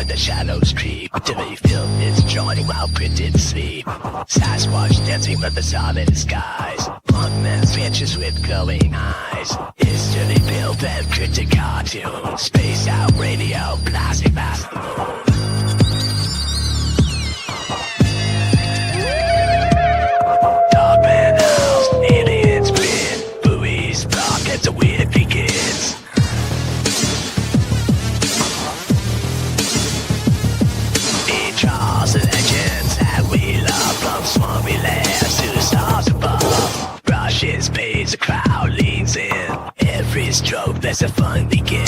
when the shadows creep. Dirty filth is joining while printed sleep. Sasquatch dancing from the solid skies. Monkman bitches with glowing eyes. It's dirty filth and cryptid cartoons. Space out radio, blasting past the moon. Dogman howls, aliens grin. Buoys rock as the weird begins. Draws legends that we love, from swarmy lairs to the stars above. Rushes, pays, the crowd leans in. Every stroke lets the fun begin.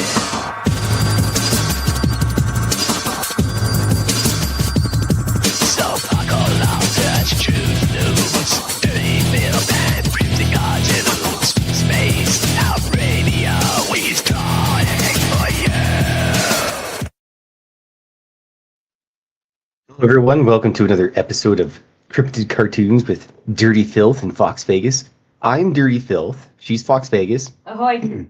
So buckle up, touch truth news. Dirty film and cryptic cartoons. Space out radio, we're calling for you. Hello everyone, welcome to another episode of Cryptid Cartoons with Dirty Fylth and Foxx Vegas. I'm Dirty Fylth, she's Foxx Vegas. Ahoy!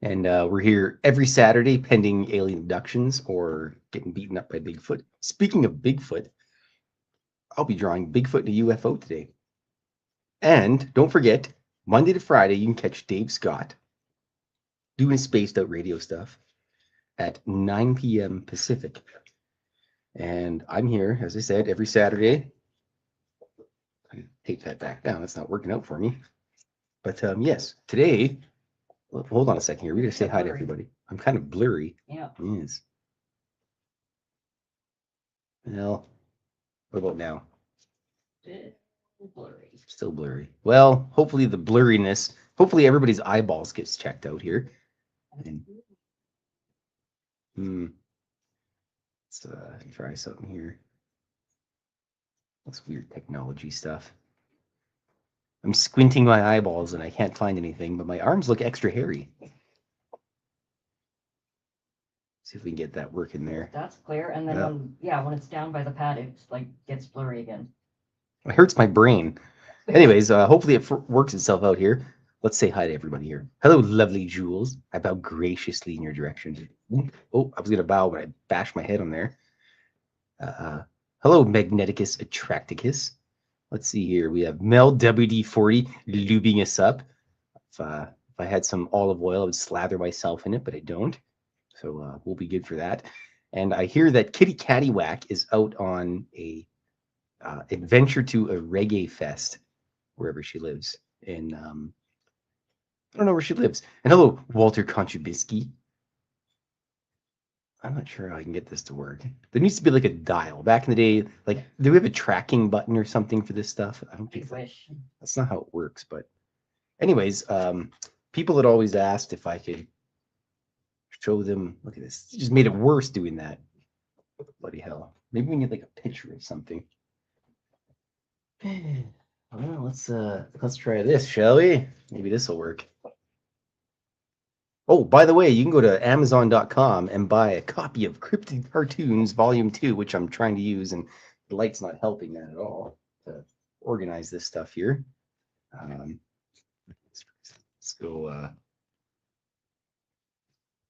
And we're here every Saturday pending alien abductions or getting beaten up by Bigfoot. Speaking of Bigfoot, I'll be drawing Bigfoot and a UFO today. And don't forget, Monday to Friday you can catch Dave Scott doing his spaced out radio stuff at 9 p.m. Pacific. And I'm here, as I said, every Saturday. I take that back down. That's not working out for me. But yes, today, hold on a second here. We're going to say hi to everybody. I'm kind of blurry. Yeah. Yes. Well, what about now? Blurry. Still blurry. Well, hopefully the blurriness, hopefully everybody's eyeballs gets checked out here. And, let's try something here. That's weird technology stuff. I'm squinting my eyeballs and I can't find anything, but my arms look extra hairy. See if we can get that working there. That's clear. And then when it's down by the pad, it's like gets blurry again. It hurts my brain. Anyways, hopefully it works itself out here. Let's say hi to everybody here. Hello, lovely Jules. I bow graciously in your direction. Oh, I was going to bow, but I bashed my head on there. Hello, Magneticus Attracticus. Let's see here. We have Mel WD40 lubing us up. If I had some olive oil, I would slather myself in it, but I don't. So we'll be good for that. And I hear that Kitty Cattywhack is out on a adventure to a reggae fest, wherever she lives. In I don't know where she lives. And hello, Walter Konchubisky. I'm not sure how I can get this to work. There needs to be like a dial. Back in the day, like, do we have a tracking button or something for this stuff? I don't think that's not how it works. But anyways, people had always asked if I could show them. Look at this. It just made it worse doing that. Bloody hell. Maybe we need like a picture or something. Well, let's try this, shall we? Maybe this will work. Oh, by the way, you can go to Amazon.com and buy a copy of Cryptid Cartoons Volume 2, which I'm trying to use, and the light's not helping that at all to organize this stuff here. Let's go. Let's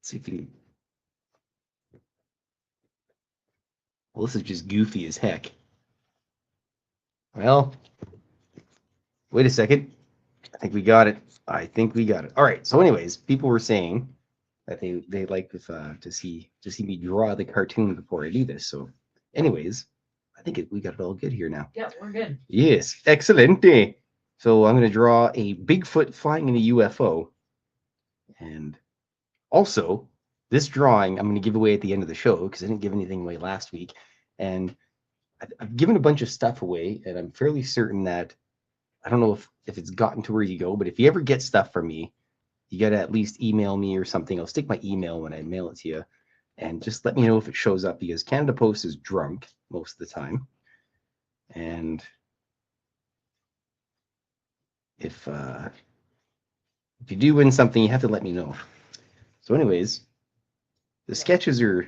see if we can. Well, this is just goofy as heck. Well, wait a second. I think we got it. All right. So, anyways, people were saying that they like to see me draw the cartoon before I do this. So, anyways, I think we got it all good here now. Yeah, we're good. Yes, excellent. So I'm going to draw a Bigfoot flying in a UFO, and also this drawing I'm going to give away at the end of the show because I didn't give anything away last week, and I've given a bunch of stuff away, and I'm fairly certain that I don't know if it's gotten to where you go, but if you ever get stuff from me, you got to at least email me or something. I'll stick my email when I mail it to you, and just let me know if it shows up, because Canada Post is drunk most of the time. And if you do win something, you have to let me know. So anyways, the sketches are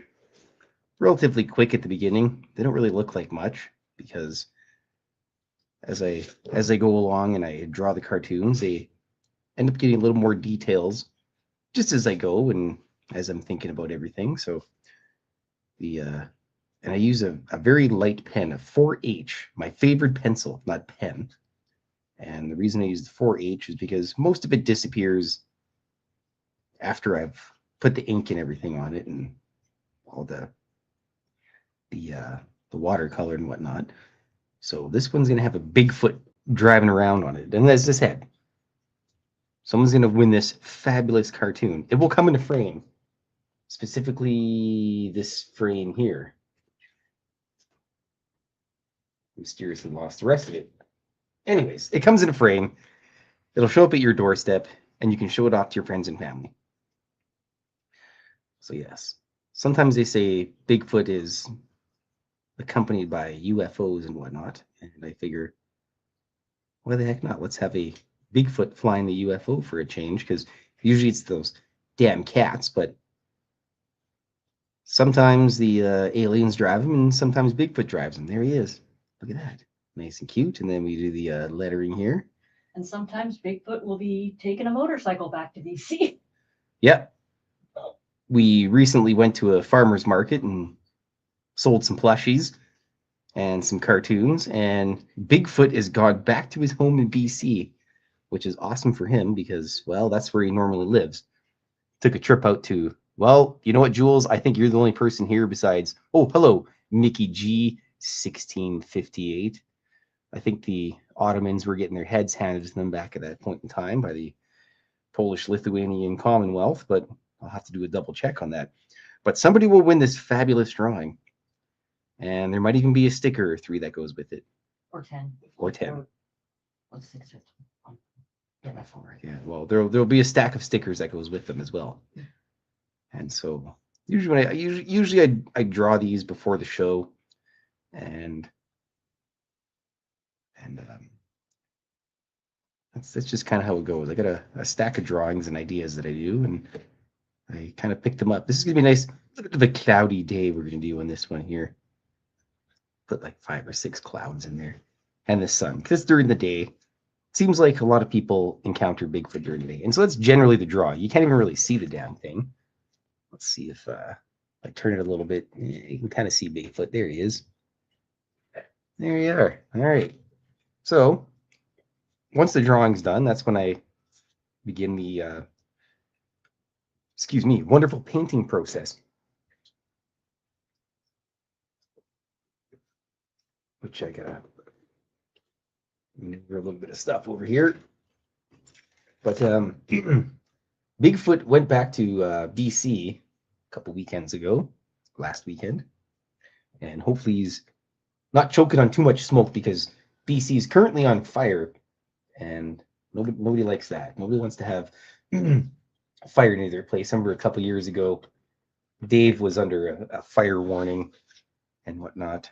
relatively quick at the beginning. They don't really look like much because as I go along and I draw the cartoons, they end up getting a little more details just as I go and as I'm thinking about everything. So And I use a very light pen, a 4H, my favorite pencil, not pen. And the reason I use the 4H is because most of it disappears after I've put the ink and everything on it and all the watercolor and whatnot. So this one's gonna have a Bigfoot driving around on it, and as I said, someone's gonna win this fabulous cartoon. It will come into frame, specifically this frame here. Mysteriously lost the rest of it. Anyways, it comes in a frame. It'll show up at your doorstep, and you can show it off to your friends and family. So yes, sometimes they say Bigfoot is accompanied by UFOs and whatnot, and I figure, why the heck not? Let's have a Bigfoot flying the UFO for a change, because usually it's those damn cats, but sometimes the aliens drive them, and sometimes Bigfoot drives them. There he is. Look at that. Nice and cute. And then we do the lettering here. And sometimes Bigfoot will be taking a motorcycle back to DC. Yep. We recently went to a farmer's market and sold some plushies and some cartoons, and Bigfoot has gone back to his home in BC, which is awesome for him because, well, that's where he normally lives. Took a trip out to, well, you know what, Jules? I think you're the only person here besides, oh, hello, Mickey G, 1658. I think the Ottomans were getting their heads handed to them back at that point in time by the Polish-Lithuanian Commonwealth, but I'll have to do a double check on that. But somebody will win this fabulous drawing, and there might even be a sticker or 3 that goes with it. Or 10. Or 10. Or 6. Yeah, 4. Yeah, well, there'll be a stack of stickers that goes with them as well. And so usually I draw these before the show, and that's just kind of how it goes. I got a stack of drawings and ideas that I do, and I kind of picked them up. This is gonna be nice. Look at the cloudy day we're gonna do on this one here. Put like 5 or 6 clouds in there, and the sun, because during the day, it seems like a lot of people encounter Bigfoot during the day, and so that's generally the draw. You can't even really see the damn thing. Let's see if I turn it a little bit. You can kind of see Bigfoot. There he is. There you are. All right. So once the drawing's done, that's when I begin the wonderful painting process, which I gotta maneuver a little bit of stuff over here. But Bigfoot went back to BC a couple weekends ago, last weekend, and hopefully he's not choking on too much smoke because BC is currently on fire, and nobody likes that. Nobody wants to have fire near their place. I remember a couple years ago, Dave was under a fire warning and whatnot,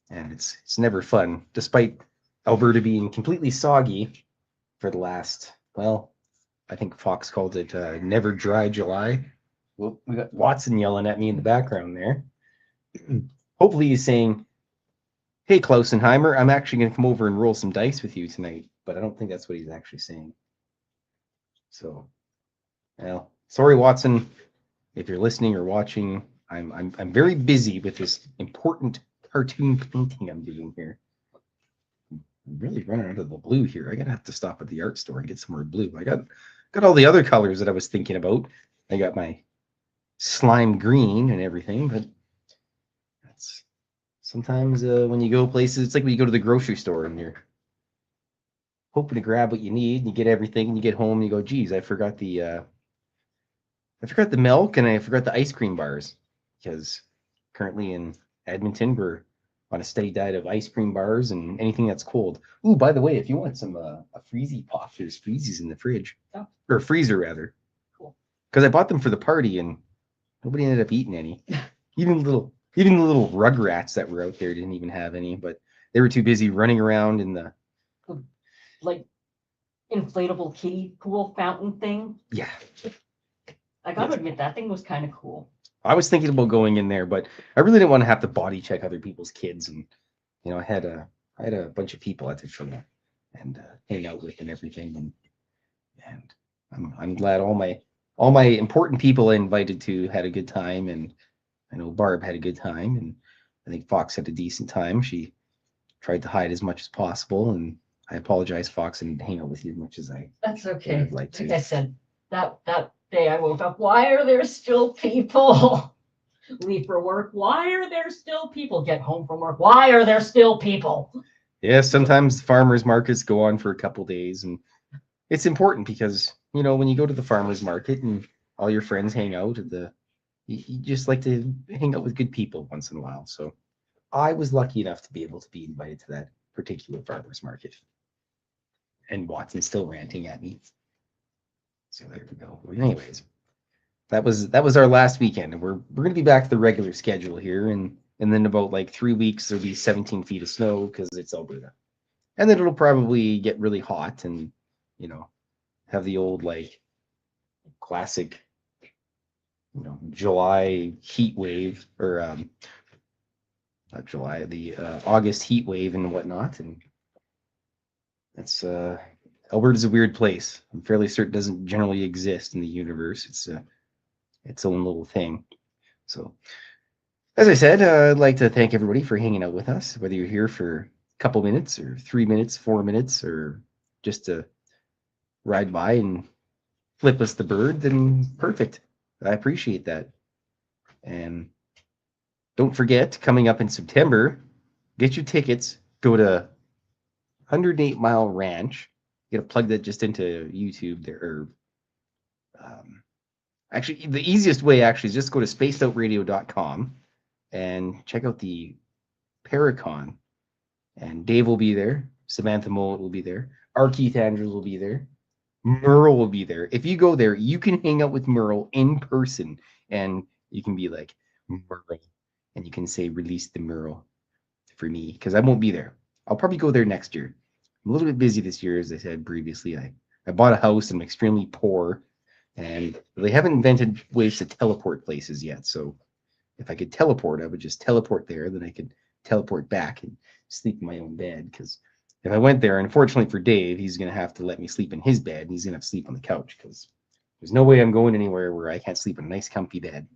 and it's never fun, despite Alberta being completely soggy for the last, well, I think Fox called it Never Dry July. Well, we got Watson yelling at me in the background there. Hopefully he's saying, hey, Klausenheimer, I'm actually going to come over and roll some dice with you tonight, but I don't think that's what he's actually saying. So, well, sorry, Watson, if you're listening or watching. I'm very busy with this important cartoon painting I'm doing here. I'm really running out of the blue here. I'm gonna have to stop at the art store and get some more blue. I got all the other colors that I was thinking about. I got my slime green and everything, but that's sometimes when you go places, it's like when you go to the grocery store and you're hoping to grab what you need, and you get everything, and you get home and you go, geez, I forgot the milk and I forgot the ice cream bars, because currently in Edmonton we're on a steady diet of ice cream bars and anything that's cold. Ooh, by the way, if you want some a freezy pop, there's freezies in the fridge, or freezer rather. Cool. Because I bought them for the party and nobody ended up eating any. Even the little rugrats that were out there didn't even have any, but they were too busy running around in the like inflatable kiddie pool fountain thing. Yeah. I gotta admit, that thing was kind of cool. I was thinking about going in there, but I really didn't want to have to body check other people's kids, and I had a bunch of people at the show and hang out with and everything, and I'm glad all my important people I invited to had a good time, and I know Barb had a good time, and I think Fox had a decent time. She tried to hide as much as possible, and I apologize, Fox, and hang out with you as much as I That's would okay. have liked Like to. I said, that day I woke up. Why are there still people? Leave for work. Why are there still people? Get home from work. Why are there still people? Yeah, sometimes farmers markets go on for a couple days, and it's important because when you go to the farmers market and all your friends hang out at you just like to hang out with good people once in a while. So I was lucky enough to be able to be invited to that particular farmers market. And Watson's still ranting at me. So there we go. Anyways, that was our last weekend, and we're gonna be back to the regular schedule here, and then about like 3 weeks there'll be 17 feet of snow because it's Alberta, and then it'll probably get really hot and have the old like classic July heat wave or not July, the August heat wave and whatnot. And that's Alberta's a weird place. I'm fairly certain it doesn't generally exist in the universe. It's its own little thing. So, as I said, I'd like to thank everybody for hanging out with us, whether you're here for a couple minutes or 3 minutes, 4 minutes, or just to ride by and flip us the bird, then perfect. I appreciate that. And don't forget, coming up in September, get your tickets. Go to 108 Mile Ranch. You gotta plug that just into YouTube there. Or, actually, the easiest way is just go to spacedoutradio.com and check out the Paracon. And Dave will be there. Samantha Mullet will be there. R. Keith Andrews will be there. Merle will be there. If you go there, you can hang out with Merle in person, and you can be like, Merle, and you can say, release the Merle for me, because I won't be there. I'll probably go there next year. I'm a little bit busy this year, as I said previously. I bought a house. I'm extremely poor, and they haven't invented ways to teleport places yet. So if I could teleport, I would just teleport there. Then I could teleport back and sleep in my own bed. Because if I went there, unfortunately for Dave, he's going to have to let me sleep in his bed, and he's going to have to sleep on the couch because there's no way I'm going anywhere where I can't sleep in a nice, comfy bed.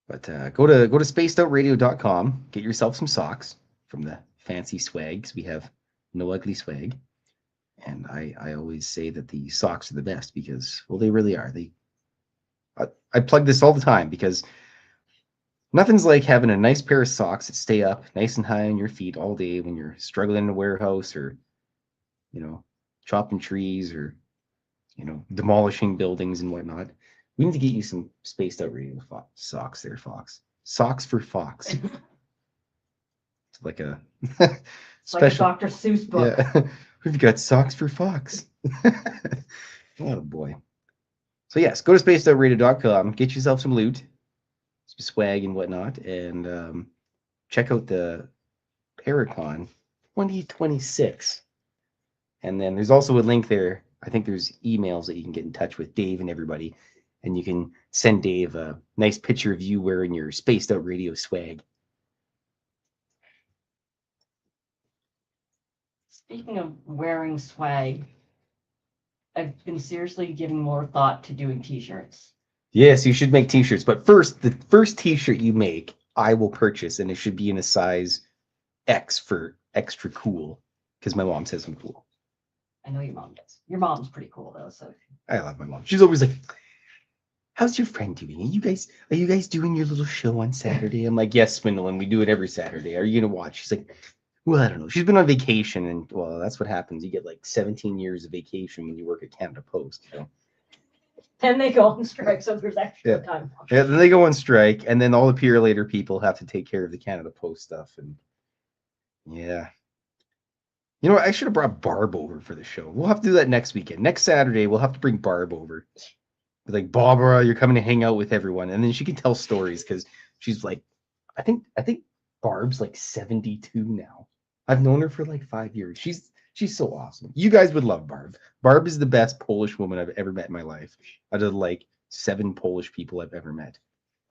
But go to spacedoutradio.com, get yourself some socks from the fancy swag, because we have no ugly swag. And I always say that the socks are the best because, well, they really are. I plug this all the time because nothing's like having a nice pair of socks that stay up nice and high on your feet all day when you're struggling in a warehouse or, chopping trees or, demolishing buildings and whatnot. We need to get you some spaced out radio socks there, Fox. Socks for Fox. It's like a special, like a Dr. Seuss book. Yeah, we've got socks for Fox. Oh boy. So yes, go to spacedoutradio.com, get yourself some loot, some swag and whatnot, and check out the Paracon 2026. And then there's also a link there. I think there's emails that you can get in touch with Dave and everybody, and you can send Dave a nice picture of you wearing your spaced out radio swag. Speaking of wearing swag, I've been seriously giving more thought to doing t-shirts. Yes, you should make t-shirts, but first, the first t-shirt you make, I will purchase, and it should be in a size X for extra cool, because my mom says I'm cool. I know your mom does. Your mom's pretty cool though, so. I love my mom. She's always like, how's your friend doing? Are you guys doing your little show on Saturday? I'm like, yes, Swindle, and we do it every Saturday. Are you gonna watch? She's like, well, I don't know. She's been on vacation, and well, that's what happens. You get like 17 years of vacation when you work at Canada Post. Then they go on strike, so there's extra time. Yeah, then they go on strike, and then all the peer later people have to take care of the Canada Post stuff, and yeah. I should have brought Barb over for the show. We'll have to do that next weekend. Next Saturday, we'll have to bring Barb over. Be like, Barbara, you're coming to hang out with everyone, and then she can tell stories because she's like, I think Barb's like 72 now. I've known her for like 5 years. She's so awesome. You guys would love Barb. Barb is the best Polish woman I've ever met in my life. Out of like 7 Polish people I've ever met.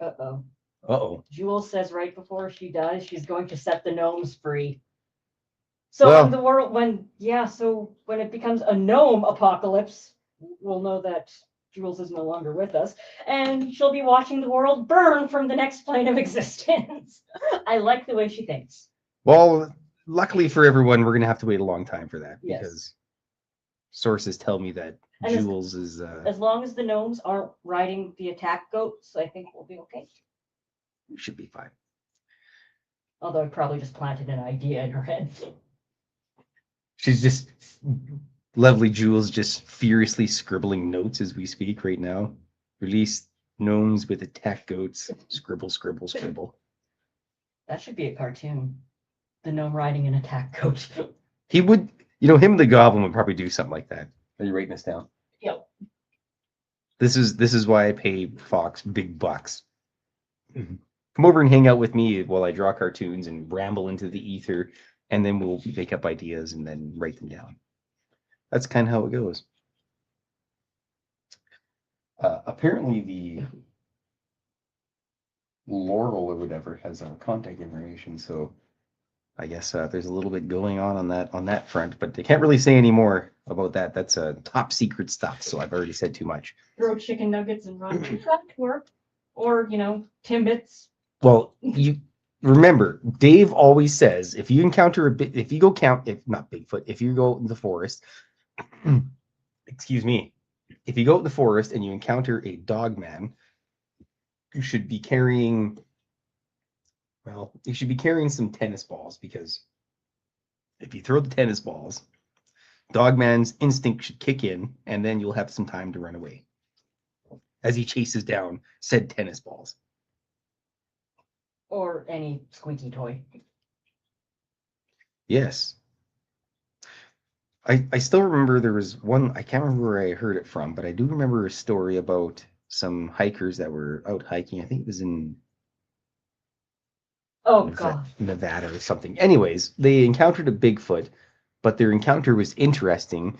Uh-oh. Uh-oh. Jewel says right before she dies, she's going to set the gnomes free. So in the world, when it becomes a gnome apocalypse, we'll know that Jules is no longer with us, and she'll be watching the world burn from the next plane of existence. I like the way she thinks. Well, luckily for everyone, we're gonna have to wait a long time for that Yes. because sources tell me that And as- Jules is. As long as the gnomes aren't riding the attack goats, I think we'll be okay. Should be fine. Although I probably just planted an idea in her head. She's just lovely. Jules just furiously scribbling notes as we speak right now. Release gnomes with attack goats. Scribble, scribble, scribble. That should be a cartoon. The gnome riding an attack goat. He would, him and the goblin would probably do something like that. Are you writing this down? Yep. This is why I pay Fox big bucks. Come over and hang out with me while I draw cartoons and ramble into the ether, and then we'll make up ideas and then write them down. That's kind of how it goes. Apparently, the Laurel or whatever has our contact information, so I guess there's a little bit going on that front, but they can't really say any more about that. That's top secret stuff, so I've already said too much. Throw chicken nuggets and run. That could work. Or, Timbits. Well, you remember, Dave always says if you encounter if you go not Bigfoot, if you go in the forest, excuse me, if you go in the forest and you encounter a dog man, you should be carrying some tennis balls, because if you throw the tennis balls, Dogman's instinct should kick in, and then you'll have some time to run away as he chases down said tennis balls. Or any squeaky toy. Yes. I still remember there was one, I can't remember where I heard it from, but I do remember a story about some hikers that were out hiking. I think it was in Nevada or something. Anyways, they encountered a Bigfoot, but their encounter was interesting.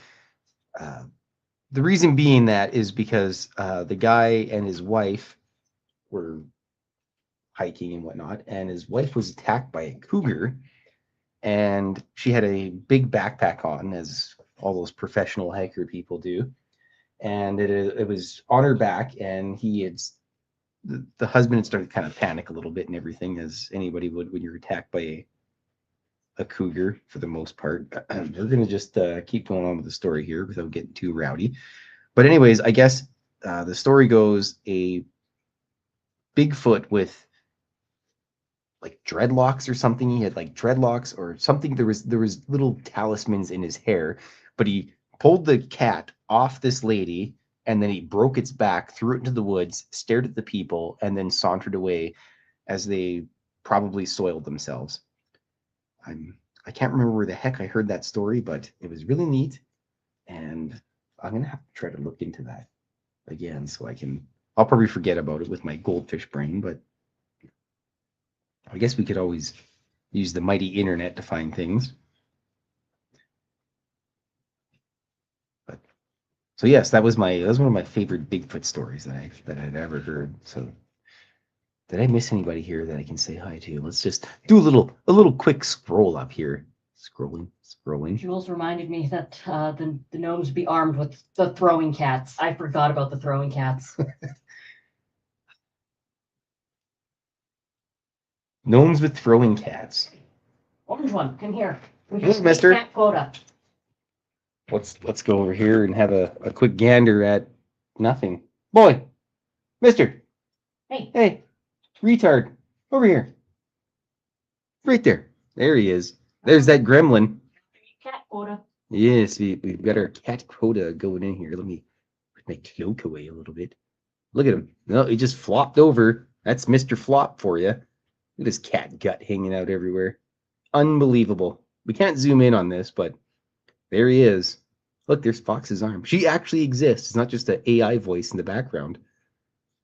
The reason being that is because the guy and his wife were hiking and whatnot, and his wife was attacked by a cougar, and she had a big backpack on, as all those professional hiker people do, and it was on her back, and the husband had started to kind of panic a little bit and everything, as anybody would when you're attacked by a cougar for the most part. We're going to just keep going on with the story here without getting too rowdy. But anyways, I guess the story goes a Bigfoot with like dreadlocks or something. He had like dreadlocks or something. There was little talismans in his hair, but he pulled the cat off this lady, and then he broke its back, threw it into the woods, stared at the people, and then sauntered away as they probably soiled themselves. I can't remember where the heck I heard that story, but it was really neat, and I'm gonna have to try to look into that again so I'll probably forget about it with my goldfish brain, but I guess we could always use the mighty internet to find things. But so yes, that was one of my favorite Bigfoot stories that I'd ever heard. So did I miss anybody here that I can say hi to? Let's just do a little quick scroll up here. Scrolling. Jules reminded me that the gnomes be armed with the throwing cats. I forgot about the throwing cats. Gnomes with throwing cats. Orange one, come here. Yes, mister. Cat quota. Let's go over here and have a quick gander at nothing. Boy, mister. Hey, retard, over here. Right there. There he is. There's that gremlin. Cat quota. Yes, we've got our cat quota going in here. Let me put my cloak away a little bit. Look at him. No, he just flopped over. That's Mr. Flop for you. Look at his cat gut hanging out everywhere. Unbelievable. We can't zoom in on this, but there he is. Look, there's Fox's arm. She actually exists. It's not just an AI voice in the background.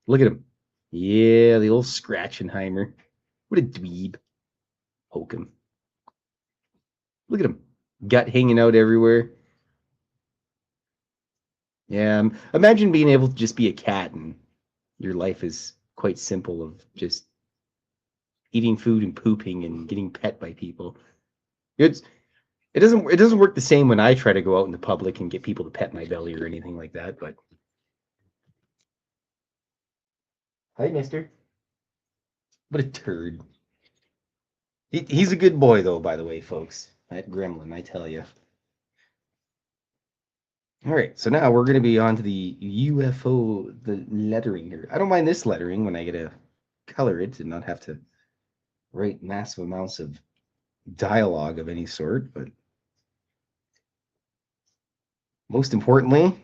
Look at him. Yeah, the old Scratchenheimer. What a dweeb. Poke him. Look at him. Gut hanging out everywhere. Yeah, imagine being able to just be a cat and your life is quite simple of just eating food and pooping and getting pet by people. It doesn't work the same when I try to go out in the public and get people to pet my belly or anything like that, but Hi, mister. What a turd. He's a good boy, though, by the way, folks. That gremlin, I tell you. All right, so now we're going to be on to the UFO, the lettering here. I don't mind this lettering when I get to color it and not have to write massive amounts of dialogue of any sort, but most importantly,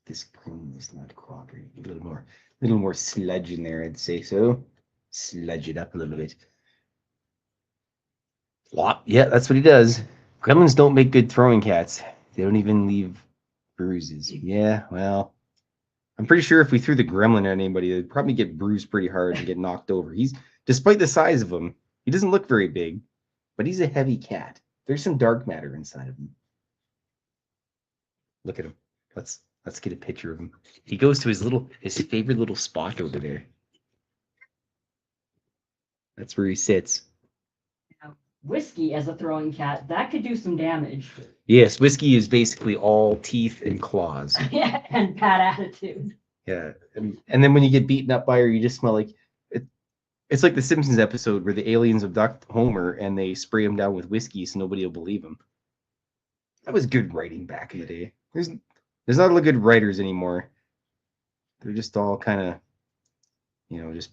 this green is not cooperating. A little more sludge in there, I'd say so. Sludge it up a little bit. Yeah, that's what he does. Gremlins don't make good throwing cats. They don't even leave bruises. Yeah, well, I'm pretty sure if we threw the gremlin at anybody, they'd probably get bruised pretty hard and get knocked over. Despite the size of him, he doesn't look very big, but he's a heavy cat. There's some dark matter inside of him. Look at him. Let's get a picture of him. He goes to his favorite little spot over there. That's where he sits. Whiskey as a throwing cat, that could do some damage. Yes, Whiskey is basically all teeth and claws. And bad attitude. Yeah, and then when you get beaten up by her, you just smell like it. It's like the Simpsons episode where the aliens abduct Homer and they spray him down with whiskey so nobody will believe him. That was good writing back in the day. There's not a lot of good writers anymore. They're just all kind of, just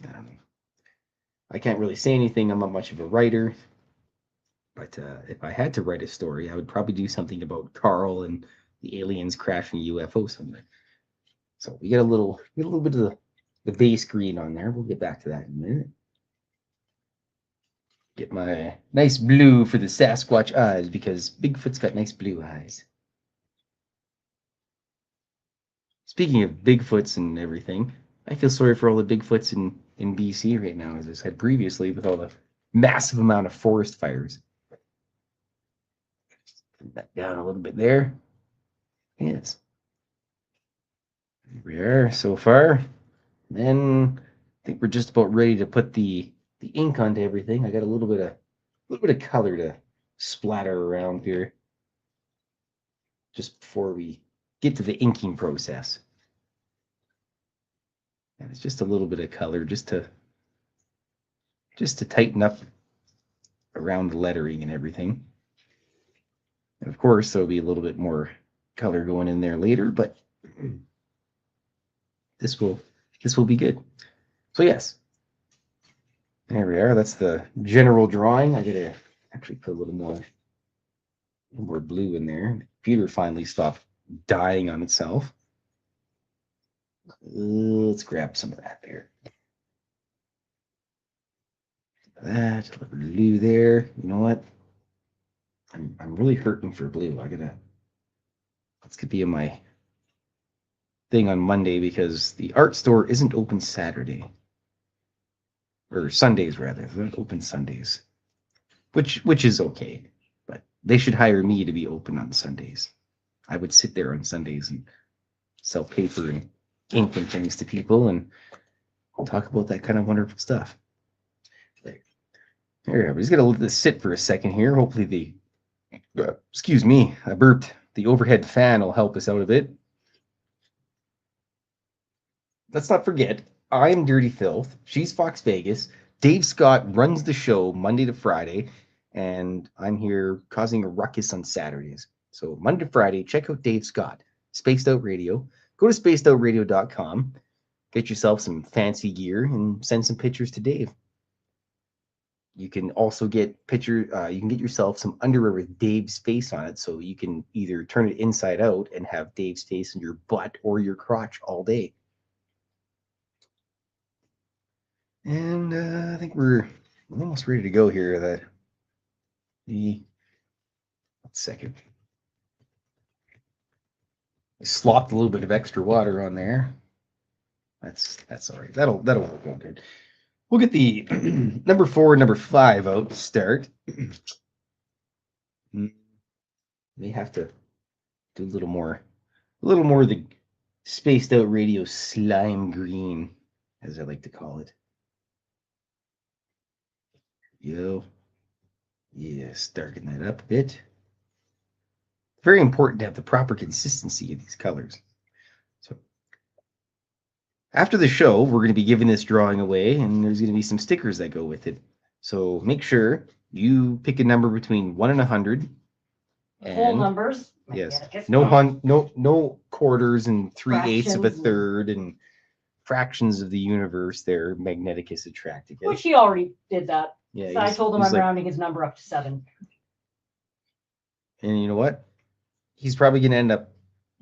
I don't know. I can't really say anything. I'm not much of a writer, but if I had to write a story, I would probably do something about Carl and the aliens crashing a UFO somewhere. So we get a little bit of the base green on there. We'll get back to that in a minute. Get my nice blue for the Sasquatch eyes because Bigfoot's got nice blue eyes. Speaking of Bigfoots and everything, I feel sorry for all the Bigfoots in BC right now, as I said previously, with all the massive amount of forest fires. Put that down a little bit there. Yes. Here we are so far. Then I think we're just about ready to put the ink onto everything. I got a little bit of color to splatter around here just before we get to the inking process. And it's just a little bit of color just to tighten up around the lettering and everything. And of course, there'll be a little bit more color going in there later, but this will be good. So yes, there we are. That's the general drawing. I gotta actually put a little more blue in there. The computer finally stopped dying on itself. Let's grab some of that there. That a little blue there. You know what? I'm really hurting for blue. That's gonna be in my thing on Monday because the art store isn't open Saturday. Or Sundays rather. They're not open Sundays. Which is okay. But they should hire me to be open on Sundays. I would sit there on Sundays and sell paper and ink and things to people and talk about that kind of wonderful stuff. Here, we're just gonna let this sit for a second here. Hopefully excuse me, I burped. The overhead fan will help us out a bit. Let's not forget, I'm Dirty Filth. She's Fox Vegas. Dave Scott runs the show Monday to Friday, and I'm here causing a ruckus on Saturdays. So Monday to Friday, check out Dave Scott, Spaced Out Radio. Go to spacedoutradio.com, get yourself some fancy gear, and send some pictures to Dave. You can also get you can get yourself some underwear with Dave's face on it, so you can either turn it inside out and have Dave's face in your butt or your crotch all day. And I think we're almost ready to go here. One second. I slopped a little bit of extra water on there. That's all right. That'll work out good. We'll get the number 4 and number 5 out to start. May have to do a little more of the Spaced Out Radio slime green, as I like to call it. Yo. Yes, darken that up a bit. very important to have the proper consistency of these colors. So after the show, we're going to be giving this drawing away, and there's going to be some stickers that go with it. So make sure you pick a number between 1 and 100. Whole numbers. Yes. No quarters and 3/8 of a third and fractions of the universe there. Magneticus attracted. Which he already did that. Yeah. So I told him I'm rounding his number up to 7. And you know what? He's probably going to end up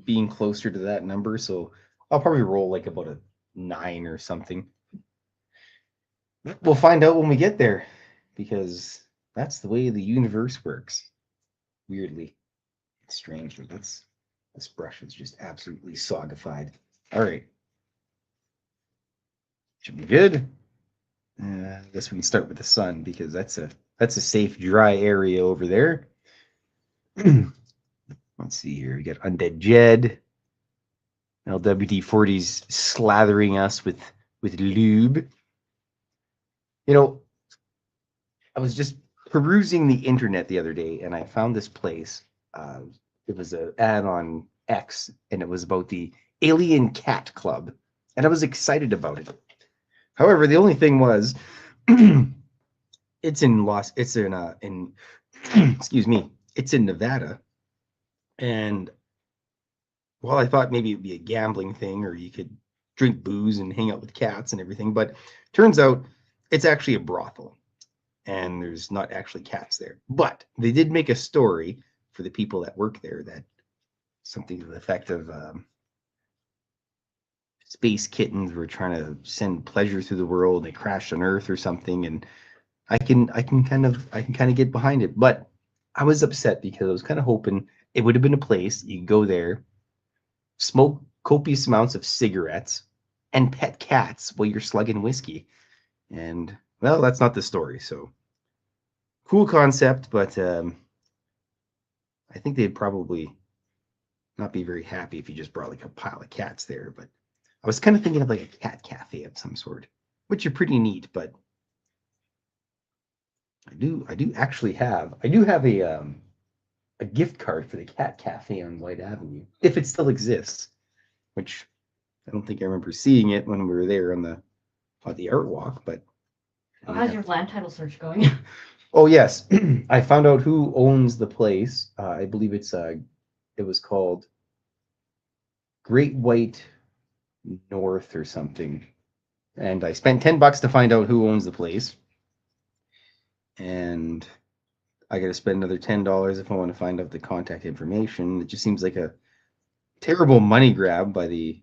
being closer to that number. So I'll probably roll like about a 9 or something. We'll find out when we get there, because that's the way the universe works. Weirdly. It's strange, but this brush is just absolutely sogified. All right. Should be good. I guess we can start with the sun, because that's a safe, dry area over there. Let's see here. We got Undead Jed. LWD40's slathering us with lube. You know, I was just perusing the internet the other day, and I found this place. It was an ad on X, and it was about the Alien Cat Club, and I was excited about it. However, the only thing was, it's in excuse me, it's in Nevada, and while I thought maybe it'd be a gambling thing, or you could drink booze and hang out with cats and everything, but turns out it's actually a brothel, and there's not actually cats there. But they did make a story for the people that work there, that something to the effect of space kittens were trying to send pleasure through the world. They crashed on Earth or something, and I can kind of get behind it. But I was upset because I was kind of hoping it would have been a place you could go there, smoke copious amounts of cigarettes, and pet cats while you're slugging whiskey. And well, that's not the story. So cool concept, but I think they'd probably not be very happy if you just brought like a pile of cats there. But I was kind of thinking of like a cat cafe of some sort, which are pretty neat. But I do actually have a gift card for the cat cafe on White Avenue, if it still exists, which I don't think I remember seeing it when we were there on the art walk. But how's your land title search going? Oh yes, I found out who owns the place. I believe it was called Great White North or something, and I spent $10 to find out who owns the place, and I got to spend another $10 if I want to find out the contact information. It just seems like a terrible money grab by the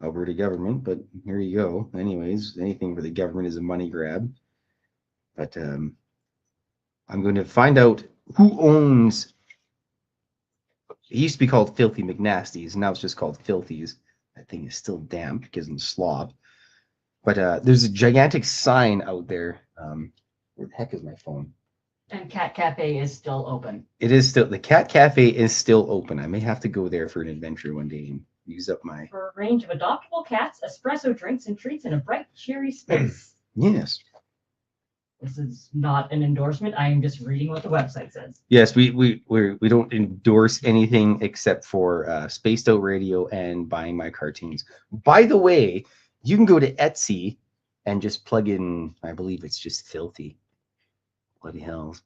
Alberta government, but here you go. Anyways, anything for the government is a money grab. But I'm going to find out who owns. It used to be called Filthy McNasties, and now it's just called Filthy's. That thing is still damp because of the slop. But there's a gigantic sign out there. Where the heck is my phone? And Cat Cafe is still open. It is still. The Cat Cafe is still open. I may have to go there for an adventure one day and use up my. For a range of adoptable cats, espresso drinks, and treats in a bright, cheery space. Yes. This is not an endorsement. I am just reading what the website says. Yes, we don't endorse anything except for Spaced Out Radio and buying my cartoons. By the way, you can go to Etsy and just plug in, I believe it's just Filthy. Bloody hells.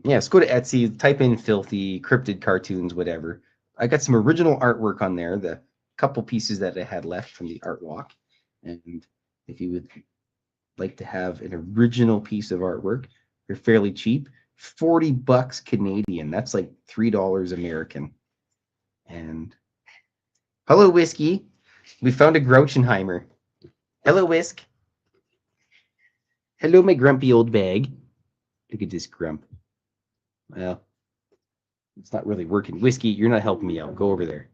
Yes, go to Etsy, type in Filthy, Cryptid cartoons, whatever. I got some original artwork on there, the couple pieces that I had left from the art walk. And if you would like to have an original piece of artwork, they're fairly cheap. $40 Canadian. That's like $3 American. And hello, Whiskey. We found a Grouchenheimer. Hello, Whisk. Hello, my grumpy old bag. Look at this grump. Well, it's not really working. Whiskey, you're not helping me out. Go over there.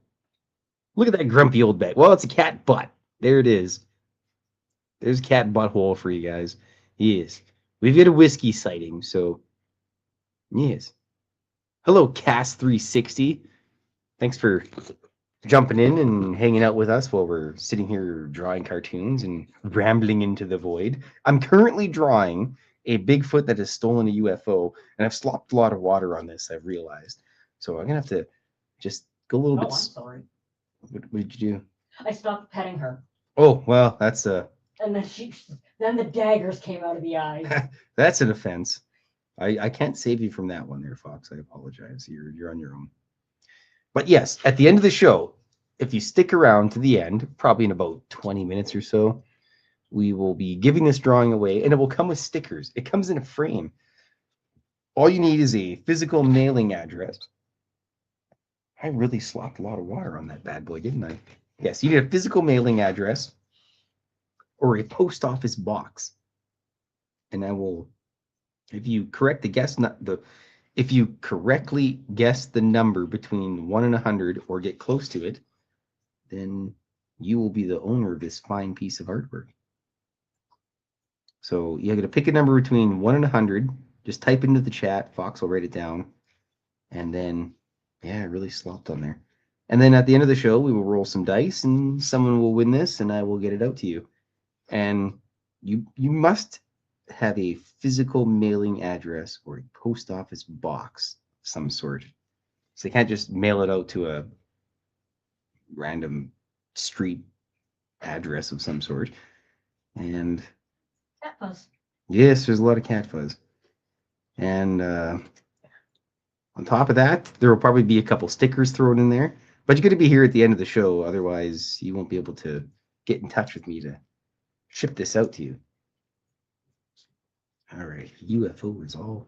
Look at that grumpy old bag. Well, it's a cat butt. There it is. There's a cat butthole for you guys. Yes. We've got a whiskey sighting, so yes. Hello, Cass360. Thanks for jumping in and hanging out with us while we're sitting here drawing cartoons and rambling into the void. I'm currently drawing a Bigfoot that has stolen a UFO, and I've slopped a lot of water on this, I've realized. So I'm going to have to Just go a little Oh, bit. I'm sorry. What did you do? I stopped petting her. Oh, well, that's And then the daggers came out of the eyes. that's an offense. I can't save you from that one there, Fox. I apologize. You're on your own. But yes, at the end of the show, if you stick around to the end, probably in about 20 minutes or so, we will be giving this drawing away, and it will come with stickers. It comes in a frame. All you need is a physical mailing address. I really slopped a lot of water on that bad boy, didn't I? Yes, you need a physical mailing address or a post office box. And I will, if you correct if you correctly guess the number between 1 and 100 or get close to it, then you will be the owner of this fine piece of artwork. So you got to pick a number between 1 and 100. Just type into the chat. Fox will write it down. And then, yeah, I really slopped on there. And then at the end of the show, we will roll some dice, and someone will win this, and I will get it out to you. And you must have a physical mailing address or a post office box of some sort. So they can't just mail it out to a random street address of some sort. And Cat fuzz. yes, there's a lot of cat fuzz. And on top of that, there will probably be a couple stickers thrown in there. But you're going to be here at the end of the show. Otherwise, you won't be able to get in touch with me to ship this out to you. All right, UFO is all.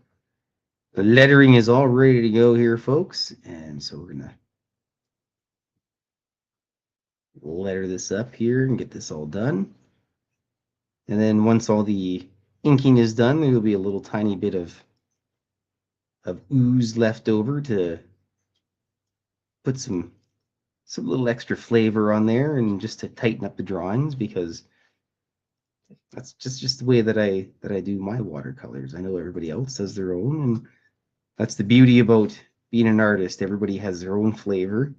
The lettering is all ready to go here, folks. And so we're going to letter this up here and get this all done. And then once all the inking is done, there will be a little tiny bit of ooze left over to put some little extra flavor on there and just to tighten up the drawings, because that's just the way that I do my watercolors. I know everybody else does their own, and that's the beauty about being an artist. Everybody has their own flavor,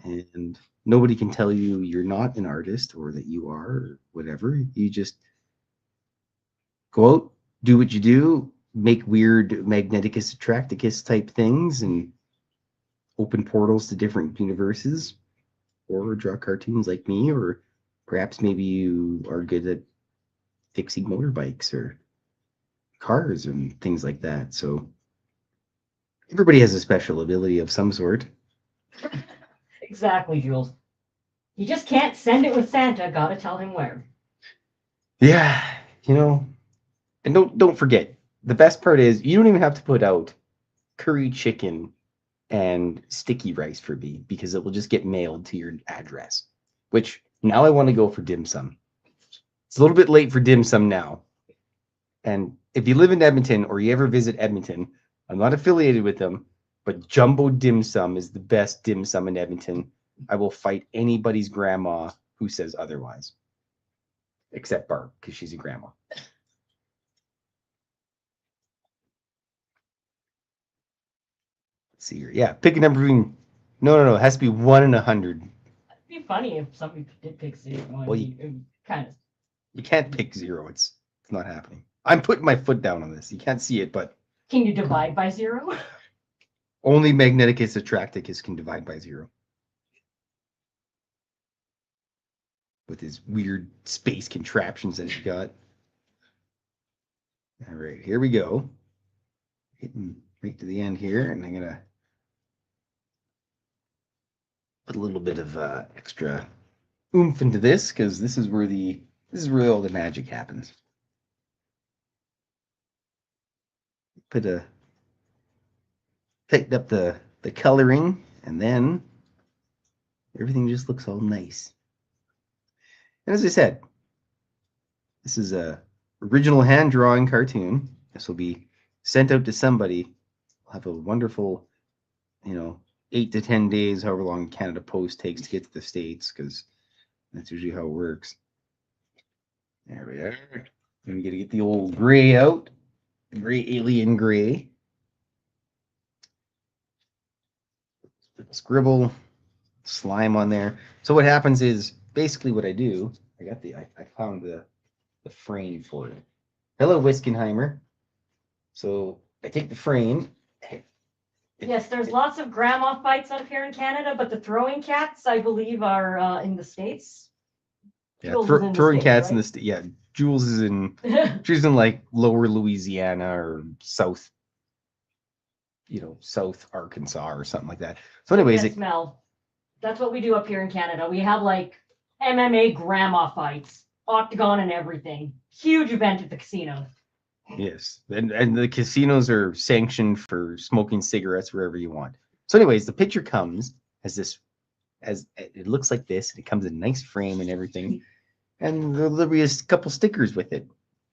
and nobody can tell you you're not an artist or that you are or whatever. You just go out, do what you do, make weird magneticus attracticus type things and open portals to different universes, or draw cartoons like me, or perhaps maybe you are good at fixing motorbikes or cars and things like that. So everybody has a special ability of some sort. Exactly, Jules. You just can't send it with Santa. Gotta tell him where. Yeah, and don't forget, the best part is you don't even have to put out curry chicken and sticky rice for me, because it will just get mailed to your address. Which now I want to go for dim sum. It's a little bit late for dim sum now. And if you live in Edmonton or you ever visit Edmonton, I'm not affiliated with them, but Jumbo Dim Sum is the best dim sum in Edmonton. I will fight anybody's grandma who says otherwise. Except Barb, because she's a grandma. Let's see here. Yeah, pick a number between. No. It has to be 1 and 100. It'd be funny if somebody did pick 0. Well, kind of. You can't pick 0. It's not happening. I'm putting my foot down on this. You can't see it, but Can you divide by 0? only Magneticus Attracticus can divide by 0. With his weird space contraptions that he got. All right, here we go. Hitting right to the end here, and I'm gonna put a little bit of extra oomph into this, because this is where all the magic happens. Picked up the coloring, and then everything just looks all nice. And as I said, this is a original hand drawing cartoon. This will be sent out to somebody. We'll have a wonderful, 8 to 10 days, however long Canada Post takes to get to the States, because that's usually how it works. There we are. Then we got to get the old gray out, the gray alien gray. Scribble, slime on there. So what happens is, basically what I do, I found the frame for it. Hello, Wiskenheimer. So I take the frame, Yes, there's lots of grandma fights up here in Canada, but the throwing cats, I believe, are in the States. Yeah, Jules is in the throwing States, cats in right? the yeah. Jules is in. She's in like lower Louisiana or south, South Arkansas or something like that. So, anyways, Yes, Mel. That's what we do up here in Canada. We have like MMA grandma fights, octagon and everything. Huge event at the casino. yes, and the casinos are sanctioned for smoking cigarettes wherever you want. So, anyways, the picture comes as it looks like this, and it comes in a nice frame and everything, and there'll be a couple stickers with it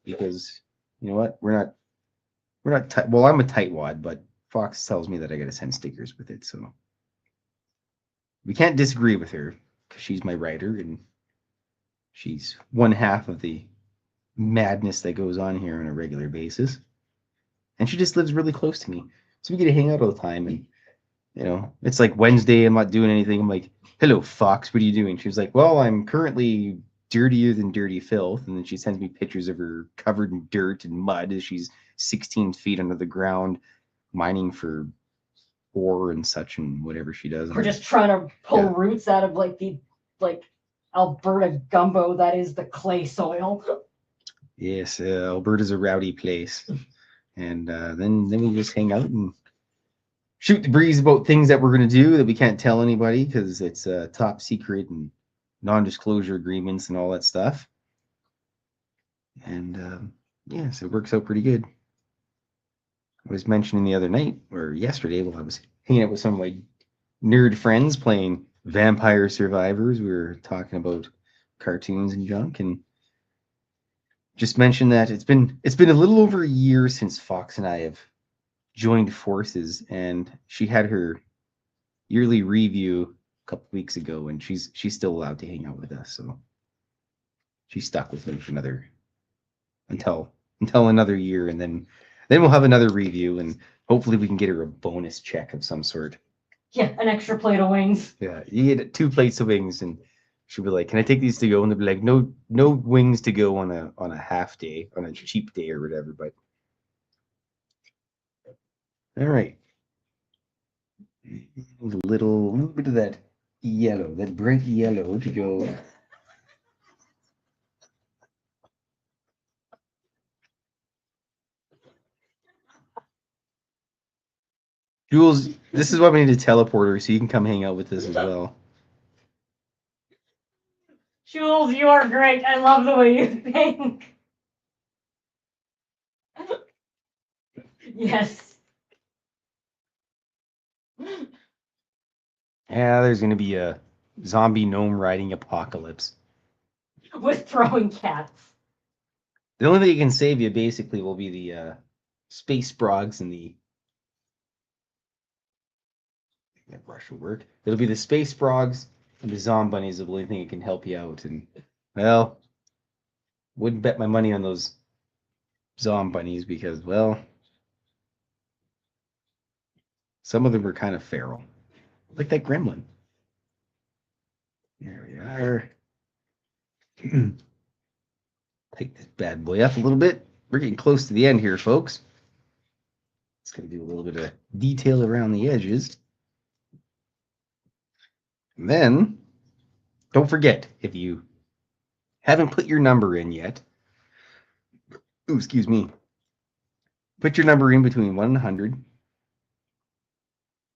because you know what, we're not tight. Well, I'm a tightwad, but Fox tells me that I got to send stickers with it, so we can't disagree with her because she's my writer and she's one half of the madness that goes on here on a regular basis. And she just lives really close to me. So we get to hang out all the time. And, it's like Wednesday. I'm not doing anything. I'm like, hello, Fox. What are you doing? She was like, well, I'm currently dirtier than dirty filth. And then she sends me pictures of her covered in dirt and mud as she's 16 feet under the ground mining for ore and such and whatever she does. We're just trying to pull Yeah. roots out of like Alberta gumbo that is the clay soil. Yes, Alberta's a rowdy place. And then we just hang out and shoot the breeze about things that we're going to do that we can't tell anybody because it's top secret and non-disclosure agreements and all that stuff. And yeah, so it works out pretty good. I was mentioning the other night or yesterday while I was hanging out with some of my nerd friends playing Vampire Survivors. We were talking about cartoons and junk, and just mentioned that it's been a little over a year since Fox and I have joined forces, and she had her yearly review a couple weeks ago, and she's still allowed to hang out with us, so she's stuck with me for another until another year, and then we'll have another review, and hopefully we can get her a bonus check of some sort. Yeah, an extra plate of wings. Yeah, you get 2 plates of wings, and she'll be like, "Can I take these to go?" And they'll be like, "No, no wings to go on a half day, on a cheap day or whatever." But all right, a little bit of that yellow, that bright yellow to go. Jules, this is why we need a teleporter so you can come hang out with us as well. Jules, you are great. I love the way you think. Yes. Yeah, there's gonna be a zombie gnome riding apocalypse. With throwing cats. The only thing that can save you basically will be the space frogs and the that brush will work. It'll be the space frogs and the zombie bunnies the only thing that can help you out. And well, wouldn't bet my money on those zombie bunnies because, well, some of them are kind of feral. Like that gremlin. There we are. Take this bad boy up a little bit. We're getting close to the end here, folks. It's going to do a little bit of detail around the edges. And then, don't forget, if you haven't put your number in yet, ooh, excuse me, put your number in between 1 and 100.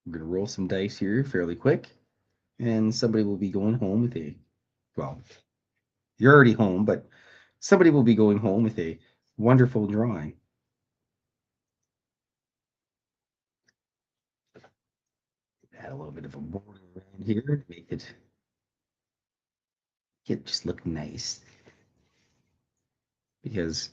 We're going to roll some dice here fairly quick, and somebody will be going home with well, you're already home, but somebody will be going home with a wonderful drawing. Add a little bit of a border around here to make it just look nice. Because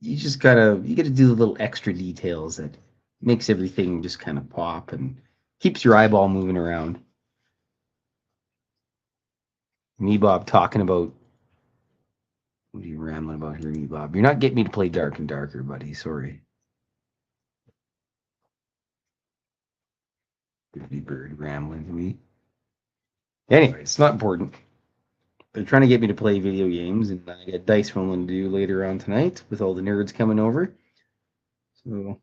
you gotta do the little extra details that makes everything just kind of pop and keeps your eyeball moving around. Me, Bob, talking about what are you rambling about here, me, Bob? You're not getting me to play Dark and Darker, buddy. Sorry. Dirty bird rambling to me. Anyway, it's not important. They're trying to get me to play video games, and I got dice rolling to do later on tonight with all the nerds coming over. So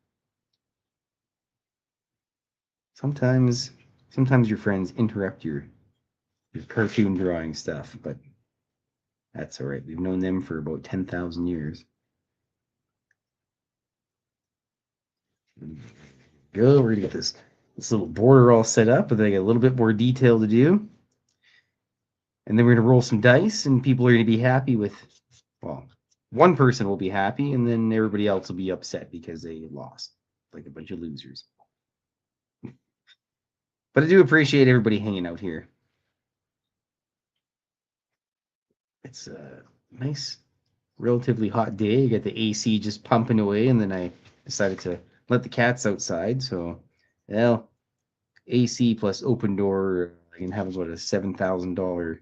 Sometimes your friends interrupt your cartoon drawing stuff, but that's all right. We've known them for about 10,000 years. Go. We're gonna get this little border all set up, but then I got a little bit more detail to do. And then we're gonna roll some dice, and people are gonna be happy with, well, one person will be happy, and then everybody else will be upset because they lost, like a bunch of losers. But I do appreciate everybody hanging out here. It's a nice, relatively hot day. I got the AC just pumping away, and then I decided to let the cats outside. So, well, AC plus open door, I can have about a $7,000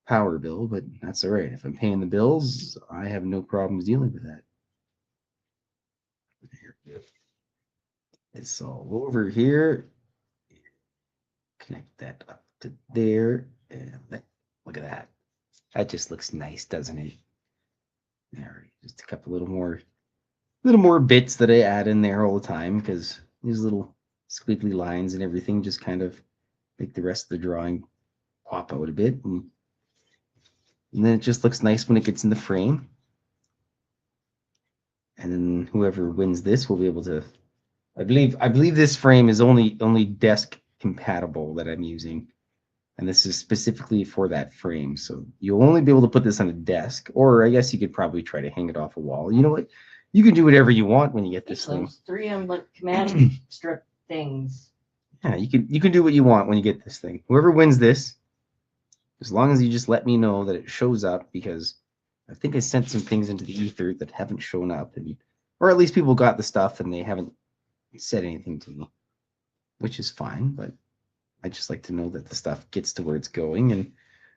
power bill, but that's all right. If I'm paying the bills, I have no problems dealing with that. It's all over here. Connect that up to there, and look at that. That just looks nice, doesn't it? There, just a couple little more bits that I add in there all the time, because these little squiggly lines and everything just kind of make the rest of the drawing pop out a bit, and then it just looks nice when it gets in the frame. And then whoever wins this will be able to, I believe this frame is only desk compatible that I'm using, and this is specifically for that frame. So you'll only be able to put this on a desk, or I guess you could probably try to hang it off a wall. You know what? You can do whatever you want when you get this thing. Those 3M like command strip things. Yeah, you can do what you want when you get this thing. Whoever wins this, as long as you just let me know that it shows up, because I think I sent some things into the ether that haven't shown up, or at least people got the stuff and they haven't said anything to me, which is fine. But I just like to know that the stuff gets to where it's going. And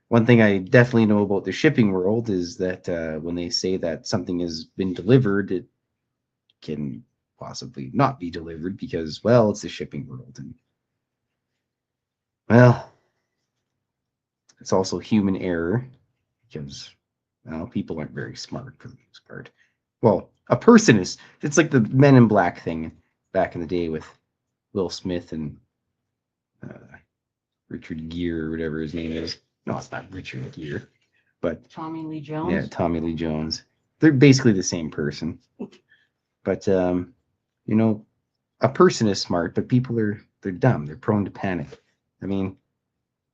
one thing I definitely know about the shipping world is that when they say that something has been delivered, it can possibly not be delivered because, well, it's the shipping world. And, well, it's also human error because, well, people aren't very smart for the most part. Well, a person is. It's like the Men in Black thing back in the day with Will Smith and Richard Gere, or whatever his name is. No, it's not Richard Gere, but Tommy Lee Jones. yeah, Tommy Lee Jones. They're basically the same person. But you know, a person is smart, but people they're dumb. They're prone to panic. I mean,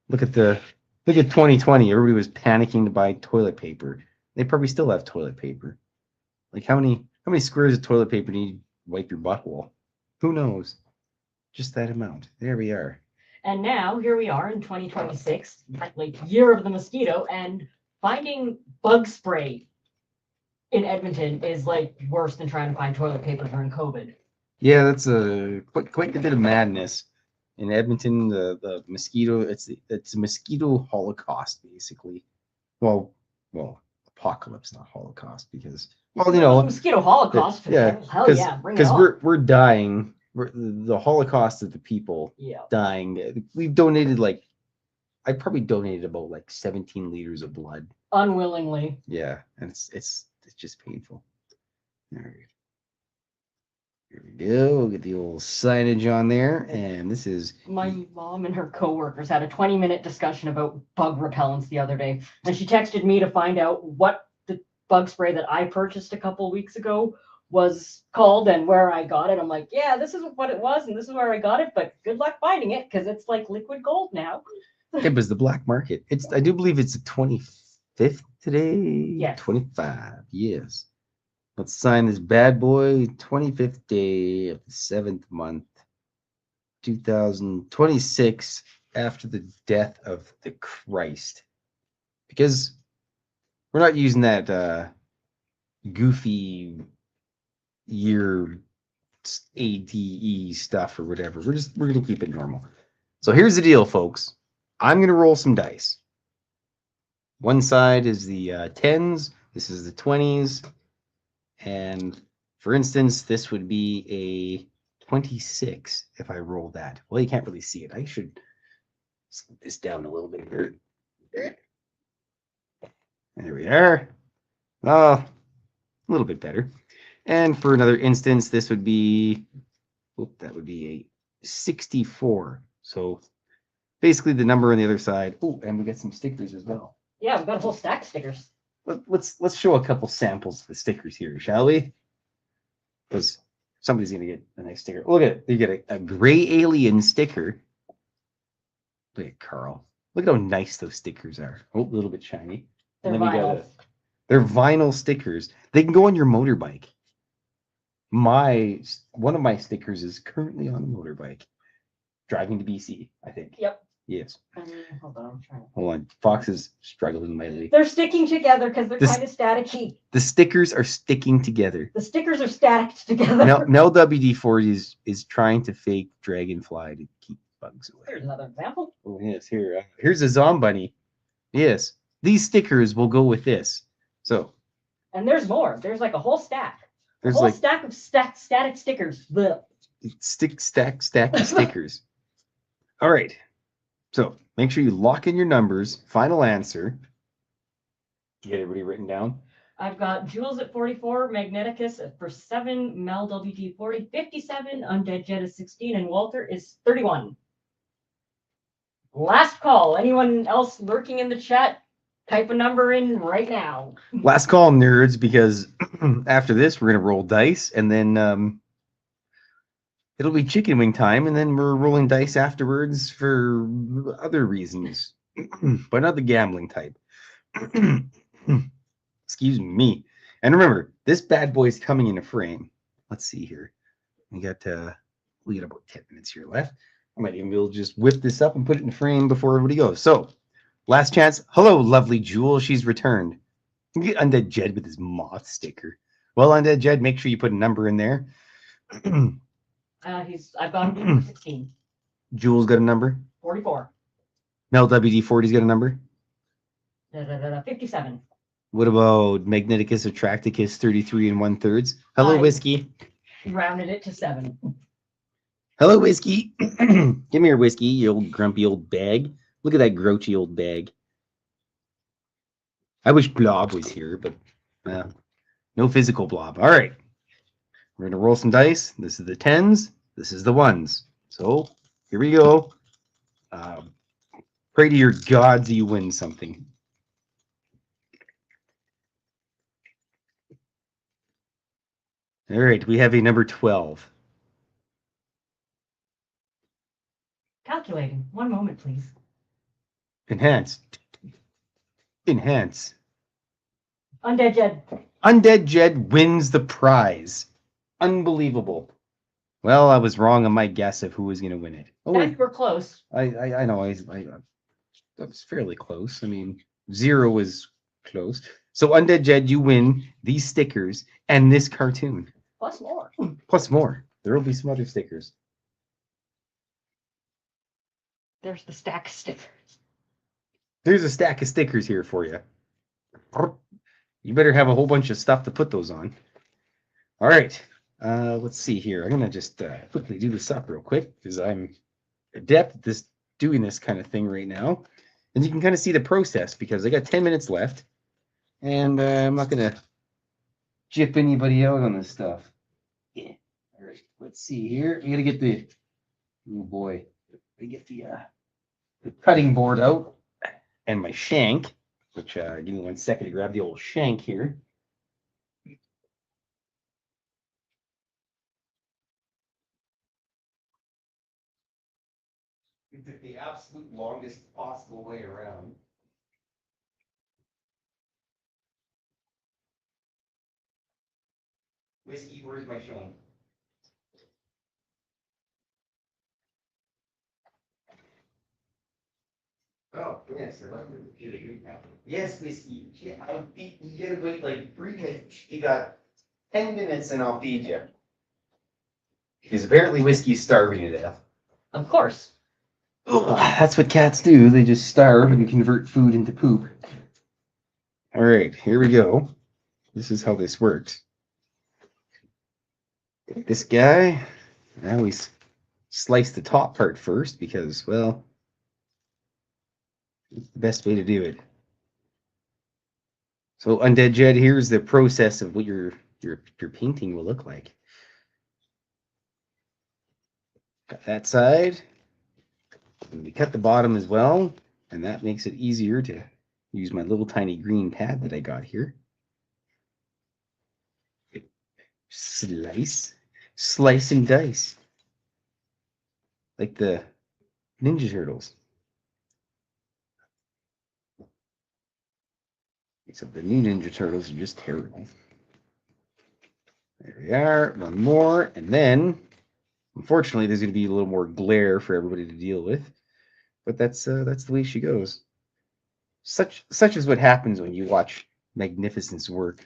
look at 2020. Everybody was panicking to buy toilet paper. They probably still have toilet paper. Like how many squares of toilet paper do you need to wipe your butthole? Who knows? Just that amount. There we are. And now here we are in 2026, like year of the mosquito, and finding bug spray in Edmonton is like worse than trying to find toilet paper during COVID. Yeah, that's quite a bit of madness in Edmonton. The mosquito, it's a mosquito holocaust basically. Well, apocalypse, not holocaust, because, well, you know, mosquito holocaust. Yeah, hell yeah, bring it because on. we're dying. The Holocaust of the people dying. We've donated I probably donated about 17 liters of blood unwillingly. Yeah, and it's just painful. All right. Here we go. We'll get the old signage on there, and this is my mom and her coworkers had a 20-minute discussion about bug repellents the other day, and she texted me to find out what the bug spray that I purchased a couple weeks ago was called and where I got it. I'm like, yeah, this is what it was, and this is where I got it, but good luck finding it because it's like liquid gold now. It was the black market. I do believe it's the 25th today. Yes. 25. Yes. Let's sign this bad boy. 25th day of the 7th month, 2026, after the death of the Christ. Because we're not using that goofy year ADE stuff or whatever. We're gonna keep it normal. So here's the deal, folks. I'm gonna roll some dice. One side is the 10s. This is the 20s. And for instance, this would be a 26 if I roll that. Well, you can't really see it. I should slow this down a little bit here. There we are. A little bit better. And for another instance, this would be, that would be 64. So basically the number on the other side. Oh, and we got some stickers as well. Yeah, we've got a whole stack of stickers. Let's show a couple samples of the stickers here, shall we? Because somebody's gonna get a nice sticker. Look at it. You get a gray alien sticker. Look at Carl. Look at how nice those stickers are. Oh, a little bit shiny. They're And then we got vinyl. they're vinyl stickers. They can go on your motorbike. One of my stickers is currently on a motorbike, driving to BC, I think. Yep. Yes. Hold on, I'm trying. Hold on. Fox is struggling mightily. They're sticking together because they're This- kind of staticky. The stickers are sticking together. The stickers are stacked together. Now WD-40 is trying to fake dragonfly to keep bugs away. Here's another example. Oh yes, here's a zombunny. Yes, these stickers will go with this. So And there's more. There's like a whole stack. there's a whole like stack of static stickers. Blech. stacky stickers. All right. So make sure you lock in your numbers. Final answer. You get everybody written down. I've got Jules at 44, Magneticus for 7, Mel WD 40, 57, Undead Jet is 16, and Walter is 31. Last call. Anyone else lurking in the chat? Type a number in right now. Last call, nerds, because after this we're gonna roll dice, and then it'll be chicken wing time, and then we're rolling dice afterwards for other reasons, but not the gambling type. Excuse me. And remember, this bad boy's coming in a frame. Let's see here. We got about 10 minutes here left. I might even be able to just whip this up and put it in frame before everybody goes. So, last chance. Hello, lovely Jewel. She's returned. You get Undead Jed with his moth sticker. Well, Undead Jed, make sure you put a number in there. I've got him 16, Jewel's got a number. 44, Mel WD-40's got a number. 57. What about Magneticus Attracticus 33 1/3? Hello, Hi. Whiskey. Rounded it to 7. Hello, Whiskey. Give me your whiskey, you old grumpy old bag. Look at that grouchy old bag. I wish Blob was here, but no physical Blob. All right. We're going to roll some dice. This is the 10s. This is the 1s. So here we go. Pray to your gods you win something. All right. We have a number 12. Calculating. 1 moment, please. Enhance. Enhance. Undead Jed. Undead Jed wins the prize. Unbelievable. Well, I was wrong on my guess of who was going to win it. Oh, We're close. I know. That was fairly close. I mean, 0 was close. So, Undead Jed, you win these stickers and this cartoon. Plus more. Plus more. There will be some other stickers. There's the stack of stickers. There's a stack of stickers here for you. You better have a whole bunch of stuff to put those on. All right. Let's see here. I'm going to just quickly do this up real quick because I'm adept at doing this kind of thing right now. And you can kind of see the process because I got 10 minutes left. And I'm not going to jip anybody out on this stuff. Yeah. All right. Let's see here. You got to get the, oh boy, I get the cutting board out and my shank, which give me 1 second to grab the old shank here. We took the absolute longest possible way around. Whiskey, where's my shank? Oh, yes, yes, Whiskey. Yeah, I'll feed you. Gotta wait like 3 minutes. You got 10 minutes and I'll feed you. Because apparently Whiskey's starving to death. Of course. Ugh, that's what cats do. They just starve and convert food into poop. All right, here we go. This is how this works. This guy, I always slice the top part first because, well, it's the best way to do it. So, Undead Jed, here's the process of what your painting will look like. Got that side. And we cut the bottom as well, and that makes it easier to use my little tiny green pad that I got here. Slice, slice and dice, like the Ninja Turtles. Except the new Ninja Turtles are just terrible. There we are, one more, and then, unfortunately, there's going to be a little more glare for everybody to deal with, but that's the way she goes. Such is what happens when you watch Magnificent's work.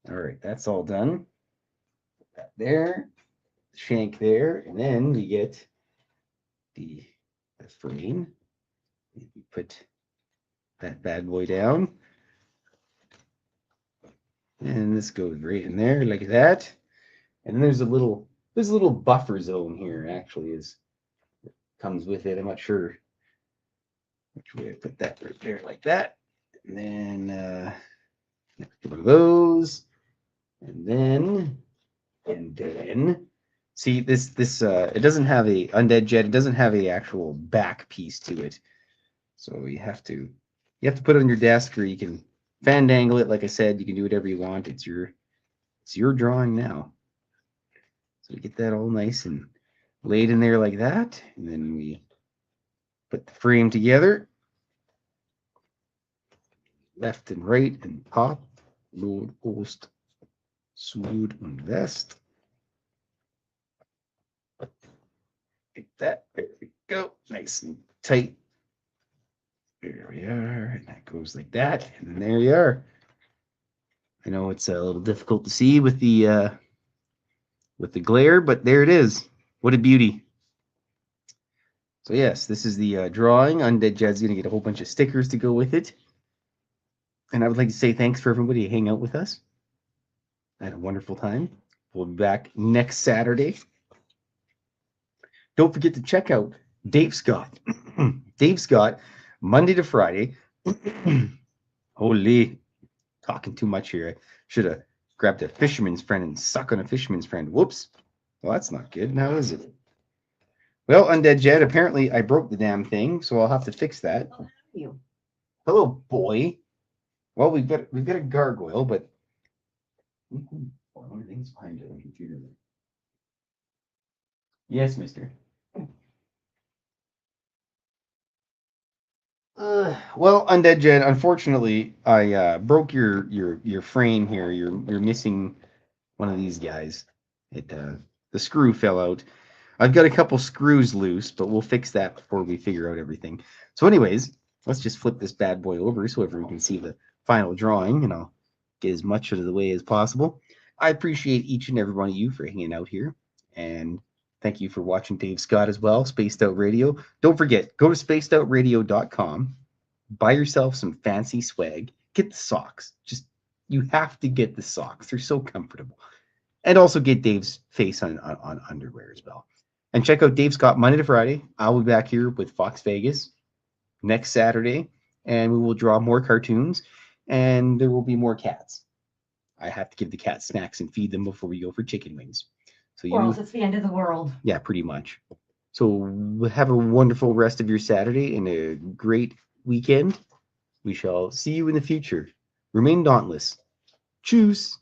All right, that's all done. Put that there, shank there, and then we get the frame. We put that bad boy down, and this goes right in there like that. And then there's a little buffer zone here. Actually, comes with it. I'm not sure which way I put that right there like that, and then one of those, and then see this it doesn't have a undead jet. It doesn't have a actual back piece to it, so you have to put it on your desk, or you can fandangle it. Like I said, you can do whatever you want. It's your drawing now. So we get that all nice and laid in there like that, and then we put the frame together, left and right, and pop, load, post, smooth, and vest. Like that. There we go. Nice and tight. There we are. And that goes like that. And there you are. I know it's a little difficult to see with the glare, but there it is. What a beauty. So yes, this is the drawing. Undead Jed's going to get a whole bunch of stickers to go with it. And I would like to say thanks for everybody to hang out with us. I had a wonderful time. We'll be back next Saturday. Don't forget to check out Dave Scott. Dave Scott, Monday to Friday. Holy, talking too much here. I should have grabbed a fisherman's friend and suck on a fisherman's friend. Whoops. Well, that's not good. Now is it? Well, Undead Jed, apparently I broke the damn thing, so I'll have to fix that. How are you? Hello, boy. Well, we've got a gargoyle, but one of the things behind the computer. Yes, mister. Well, Undead Jed, unfortunately, I broke your frame here. You're missing one of these guys. The screw fell out. I've got a couple screws loose, but we'll fix that before we figure out everything. So anyways, let's just flip this bad boy over so everyone can see the final drawing, and I'll get as much out of the way as possible. I appreciate each and every one of you for hanging out here, and thank you for watching Dave Scott as well, Spaced Out Radio. Don't forget, go to spacedoutradio.com, buy yourself some fancy swag, get the socks. You have to get the socks. They're so comfortable. And also get Dave's face on underwear as well. And check out Dave Scott Monday to Friday. I'll be back here with Fox Vegas next Saturday, and we will draw more cartoons, and there will be more cats. I have to give the cats snacks and feed them before we go for chicken wings. So Or else it's the end of the world. Yeah, pretty much. So have a wonderful rest of your Saturday and a great weekend. We shall see you in the future. Remain dauntless. Tschüss.